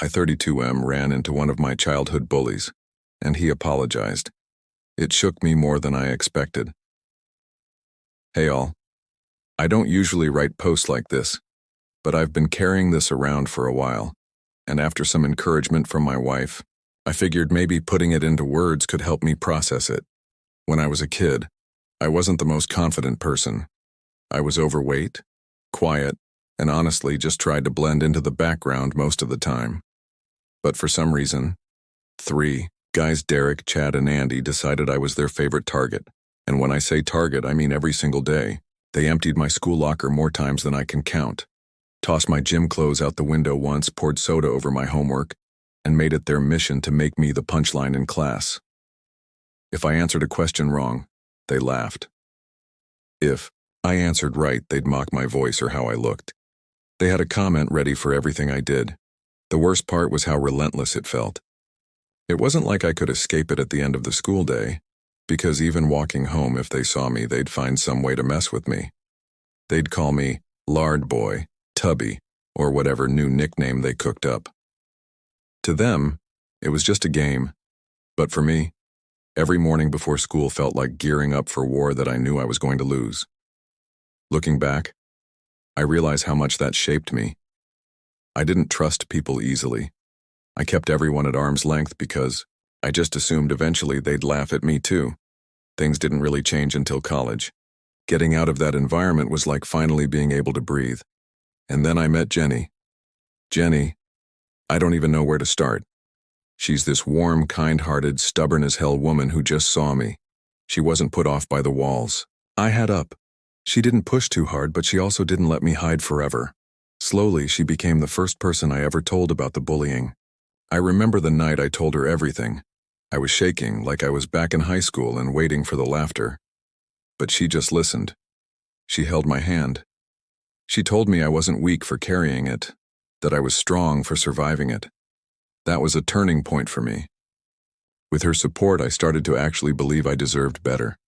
I 32M ran into one of my childhood bullies, and he apologized. It shook me more than I expected. Hey all. I don't usually write posts like this, but I've been carrying this around for a while, and after some encouragement from my wife, I figured maybe putting it into words could help me process it. When I was a kid, I wasn't the most confident person. I was overweight, quiet, and honestly just tried to blend into the background most of the time. But for some reason, 3 guys, Derek, Chad, and Andy, decided I was their favorite target. And when I say target, I mean every single day. They emptied my school locker more times than I can count, tossed my gym clothes out the window once, poured soda over my homework, and made it their mission to make me the punchline in class. If I answered a question wrong, they laughed. If I answered right, they'd mock my voice or how I looked. They had a comment ready for everything I did. The worst part was how relentless it felt. It wasn't like I could escape it at the end of the school day, because even walking home, if they saw me, they'd find some way to mess with me. They'd call me Lard Boy, Tubby, or whatever new nickname they cooked up. To them, it was just a game. But for me, every morning before school felt like gearing up for war that I knew I was going to lose. Looking back, I realize how much that shaped me. I didn't trust people easily. I kept everyone at arm's length because I just assumed eventually they'd laugh at me too. Things didn't really change until college. Getting out of that environment was like finally being able to breathe. And then I met Jenny. Jenny, I don't even know where to start. She's this warm, kind-hearted, stubborn-as-hell woman who just saw me. She wasn't put off by the walls I had up. She didn't push too hard, but she also didn't let me hide forever. Slowly, she became the first person I ever told about the bullying. I remember the night I told her everything. I was shaking like I was back in high school and waiting for the laughter. But she just listened. She held my hand. She told me I wasn't weak for carrying it, that I was strong for surviving it. That was a turning point for me. With her support, I started to actually believe I deserved better.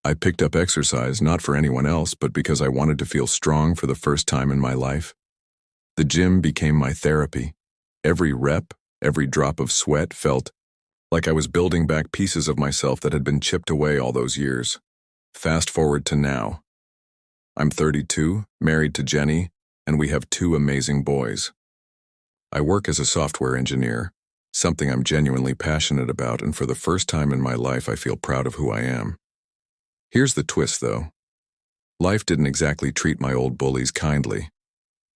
I picked up exercise not for anyone else, but because I wanted to feel strong for the first time in my life. The gym became my therapy. Every rep, every drop of sweat felt like I was building back pieces of myself that had been chipped away all those years. Fast forward to now. I'm 32, married to Jenny, and we have 2 amazing boys. I work as a software engineer, something I'm genuinely passionate about, and for the first time in my life I feel proud of who I am. Here's the twist, though. Life didn't exactly treat my old bullies kindly.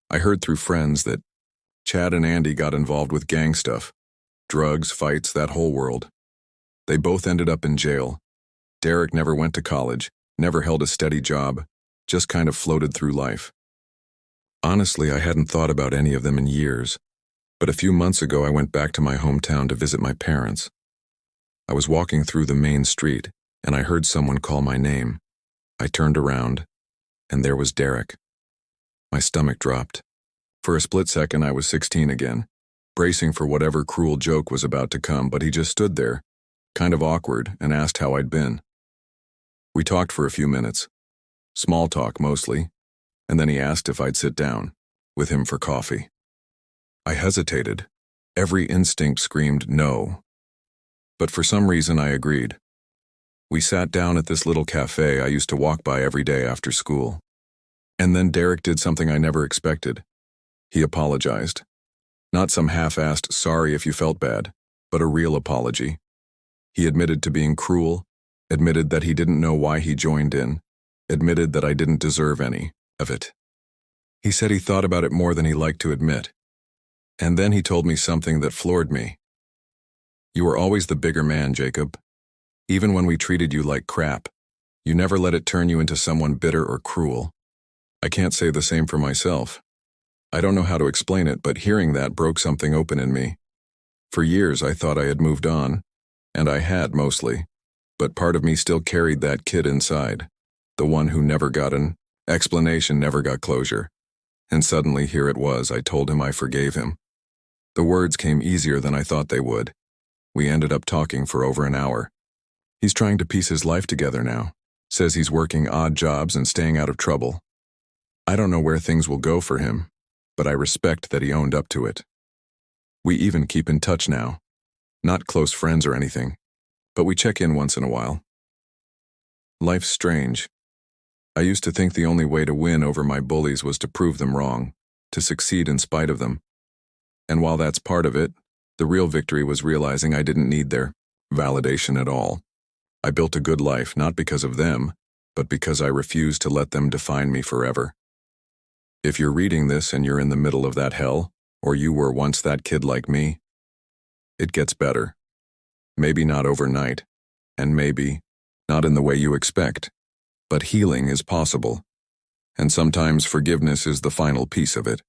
I heard through friends that Chad and Andy got involved with gang stuff, drugs, fights, that whole world. They both ended up in jail. Derek never went to college, never held a steady job, just kind of floated through life. Honestly, I hadn't thought about any of them in years, but a few months ago I went back to my hometown to visit my parents. I was walking through the main street, and I heard someone call my name. I turned around, and there was Derek. My stomach dropped. For a split second, I was 16 again, bracing for whatever cruel joke was about to come, but he just stood there, kind of awkward, and asked how I'd been. We talked for a few minutes, small talk mostly, and then he asked if I'd sit down with him for coffee. I hesitated. Every instinct screamed no. But for some reason, I agreed. We sat down at this little cafe I used to walk by every day after school. And then Derek did something I never expected. He apologized. Not some half-assed sorry if you felt bad, but a real apology. He admitted to being cruel, admitted that he didn't know why he joined in, admitted that I didn't deserve any of it. He said he thought about it more than he liked to admit. And then he told me something that floored me. You were always the bigger man, Jacob. Even when we treated you like crap, you never let it turn you into someone bitter or cruel. I can't say the same for myself. I don't know how to explain it, but hearing that broke something open in me. For years I thought I had moved on, and I had mostly, but part of me still carried that kid inside, the one who never got an explanation, never got closure. And suddenly here it was. I told him I forgave him. The words came easier than I thought they would. We ended up talking for over an hour. He's trying to piece his life together now, says he's working odd jobs and staying out of trouble. I don't know where things will go for him, but I respect that he owned up to it. We even keep in touch now. Not close friends or anything, but we check in once in a while. Life's strange. I used to think the only way to win over my bullies was to prove them wrong, to succeed in spite of them. And while that's part of it, the real victory was realizing I didn't need their validation at all. I built a good life not because of them, but because I refused to let them define me forever. If you're reading this and you're in the middle of that hell, or you were once that kid like me, it gets better. Maybe not overnight, and maybe not in the way you expect, but healing is possible, and sometimes forgiveness is the final piece of it.